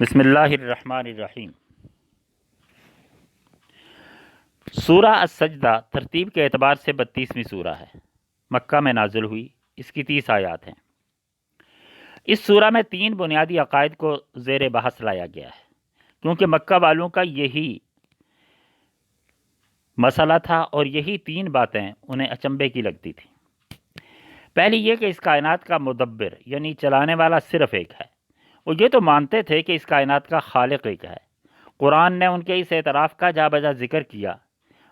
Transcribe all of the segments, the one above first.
بسم اللہ الرحمن الرحیم۔ سورہ السجدہ ترتیب کے اعتبار سے 32ویں سورہ ہے، مکہ میں نازل ہوئی، اس کی 30 آیات ہیں۔ اس سورہ میں 3 بنیادی عقائد کو زیر بحث لایا گیا ہے، کیونکہ مکہ والوں کا یہی مسئلہ تھا اور یہی 3 باتیں انہیں اچنبے کی لگتی تھیں۔ پہلی یہ کہ اس کائنات کا مدبر یعنی چلانے والا صرف ایک ہے۔ وہ یہ تو مانتے تھے کہ اس کائنات کا خالق ایک ہے۔ قرآن نے ان کے اس اعتراف کا جا بجا ذکر کیا،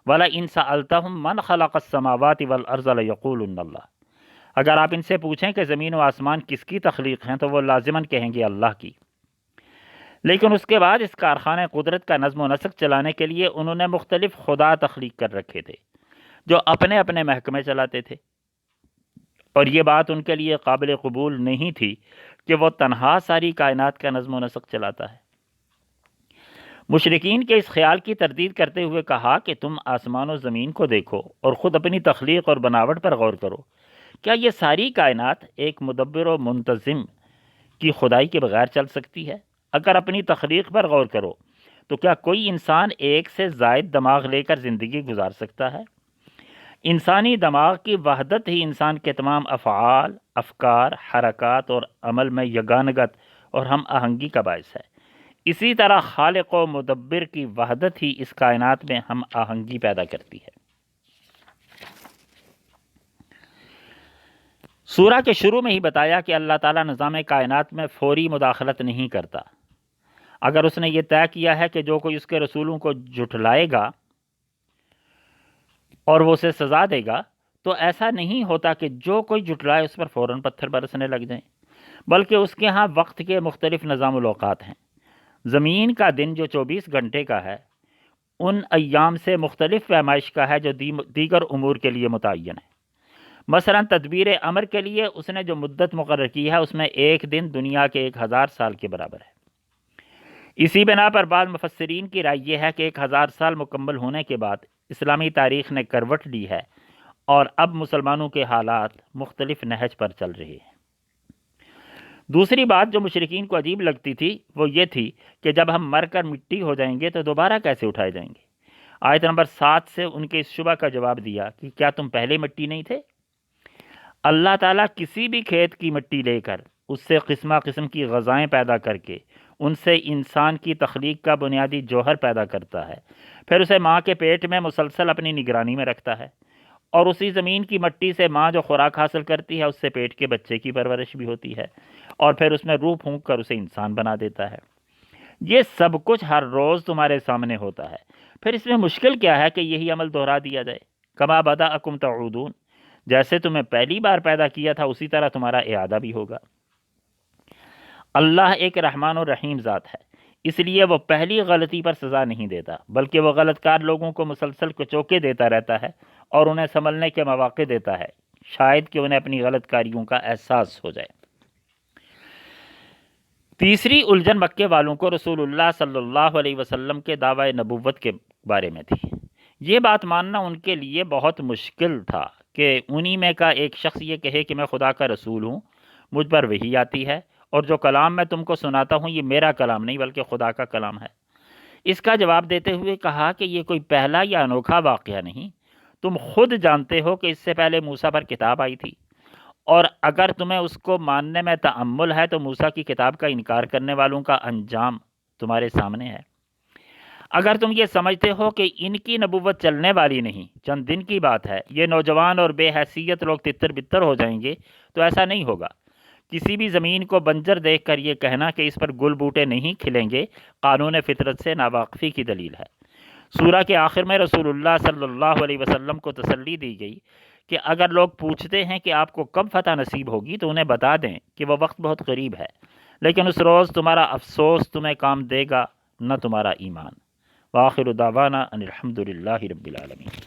وَلَئِن سَأَلْتَهُم مَّنْ خَلَقَ السَّمَاوَاتِ وَالْأَرْضَ لَيَقُولُنَّ اللَّهُ۔ اگر آپ ان سے پوچھیں کہ زمین و آسمان کس کی تخلیق ہیں تو وہ لازماً کہیں گے اللہ کی۔ لیکن اس کے بعد اس کارخانہ قدرت کا نظم و نسق چلانے کے لیے انہوں نے مختلف خدا تخلیق کر رکھے تھے جو اپنے اپنے محکمے چلاتے تھے، اور یہ بات ان کے لیے قابل قبول نہیں تھی کہ وہ تنہا ساری کائنات کا نظم و نسق چلاتا ہے۔ مشرکین کے اس خیال کی تردید کرتے ہوئے کہا کہ تم آسمان و زمین کو دیکھو اور خود اپنی تخلیق اور بناوٹ پر غور کرو، کیا یہ ساری کائنات ایک مدبر و منتظم کی خدائی کے بغیر چل سکتی ہے؟ اگر اپنی تخلیق پر غور کرو تو کیا کوئی انسان ایک سے زائد دماغ لے کر زندگی گزار سکتا ہے؟ انسانی دماغ کی وحدت ہی انسان کے تمام افعال، افکار، حرکات اور عمل میں یگانگت اور ہم آہنگی کا باعث ہے۔ اسی طرح خالق و مدبر کی وحدت ہی اس کائنات میں ہم آہنگی پیدا کرتی ہے۔ سورہ کے شروع میں ہی بتایا کہ اللہ تعالیٰ نظام کائنات میں فوری مداخلت نہیں کرتا۔ اگر اس نے یہ طے کیا ہے کہ جو کوئی اس کے رسولوں کو جھٹلائے گا اور وہ اسے سزا دے گا، تو ایسا نہیں ہوتا کہ جو کوئی جھٹلائے اس پر فوراً پتھر برسنے لگ جائیں، بلکہ اس کے ہاں وقت کے مختلف نظام الاوقات ہیں۔ زمین کا دن جو 24 گھنٹے کا ہے، ان ایام سے مختلف پیمائش کا ہے جو دیگر امور کے لیے متعین ہے۔ مثلا تدبیر امر کے لیے اس نے جو مدت مقرر کی ہے اس میں ایک دن دنیا کے 1000 سال کے برابر ہے۔ اسی بنا پر بعض مفسرین کی رائے یہ ہے کہ 1000 سال مکمل ہونے کے بعد اسلامی تاریخ نے کروٹ لی ہے اور اب مسلمانوں کے حالات مختلف نہج پر چل رہے ہیں۔ دوسری بات جو مشرکین کو عجیب لگتی تھی وہ یہ تھی کہ جب ہم مر کر مٹی ہو جائیں گے تو دوبارہ کیسے اٹھائے جائیں گے؟ آیت نمبر 7 سے ان کے اس شبہ کا جواب دیا کہ کیا تم پہلے مٹی نہیں تھے؟ اللہ تعالیٰ کسی بھی کھیت کی مٹی لے کر اس سے قسمہ قسم کی غذائیں پیدا کر کے ان سے انسان کی تخلیق کا بنیادی جوہر پیدا کرتا ہے، پھر اسے ماں کے پیٹ میں مسلسل اپنی نگرانی میں رکھتا ہے، اور اسی زمین کی مٹی سے ماں جو خوراک حاصل کرتی ہے اس سے پیٹ کے بچے کی پرورش بھی ہوتی ہے، اور پھر اس میں روح پھونک کر اسے انسان بنا دیتا ہے۔ یہ سب کچھ ہر روز تمہارے سامنے ہوتا ہے، پھر اس میں مشکل کیا ہے کہ یہی عمل دہرا دیا جائے؟ کما بدأکم تعودون، جیسے تمہیں پہلی بار پیدا کیا تھا اسی طرح تمہارا اعادہ بھی ہوگا۔ اللہ ایک رحمان و رحیم ذات ہے، اس لیے وہ پہلی غلطی پر سزا نہیں دیتا، بلکہ وہ غلط کار لوگوں کو مسلسل کچوکے دیتا رہتا ہے اور انہیں سنبھلنے کے مواقع دیتا ہے، شاید کہ انہیں اپنی غلط کاریوں کا احساس ہو جائے۔ تیسری الجھن مکے والوں کو رسول اللہ صلی اللہ علیہ وسلم کے دعوی نبوت کے بارے میں تھی۔ یہ بات ماننا ان کے لیے بہت مشکل تھا کہ انہی میں کا ایک شخص یہ کہے کہ میں خدا کا رسول ہوں، مجھ پر وحی آتی ہے، اور جو کلام میں تم کو سناتا ہوں یہ میرا کلام نہیں بلکہ خدا کا کلام ہے۔ اس کا جواب دیتے ہوئے کہا کہ یہ کوئی پہلا یا انوکھا واقعہ نہیں، تم خود جانتے ہو کہ اس سے پہلے موسیٰ پر کتاب آئی تھی، اور اگر تمہیں اس کو ماننے میں تأمل ہے تو موسیٰ کی کتاب کا انکار کرنے والوں کا انجام تمہارے سامنے ہے۔ اگر تم یہ سمجھتے ہو کہ ان کی نبوت چلنے والی نہیں، چند دن کی بات ہے، یہ نوجوان اور بے حیثیت لوگ تتر بتر ہو جائیں گے، تو ایسا نہیں ہوگا۔ کسی بھی زمین کو بنجر دیکھ کر یہ کہنا کہ اس پر گل بوٹے نہیں کھلیں گے قانون فطرت سے ناواقفی کی دلیل ہے۔ سورہ کے آخر میں رسول اللہ صلی اللہ علیہ وسلم کو تسلی دی گئی کہ اگر لوگ پوچھتے ہیں کہ آپ کو کب فتح نصیب ہوگی تو انہیں بتا دیں کہ وہ وقت بہت قریب ہے، لیکن اس روز تمہارا افسوس تمہیں کام دے گا نہ تمہارا ایمان۔ وآخر دعوانا ان الحمد للہ رب العالمین۔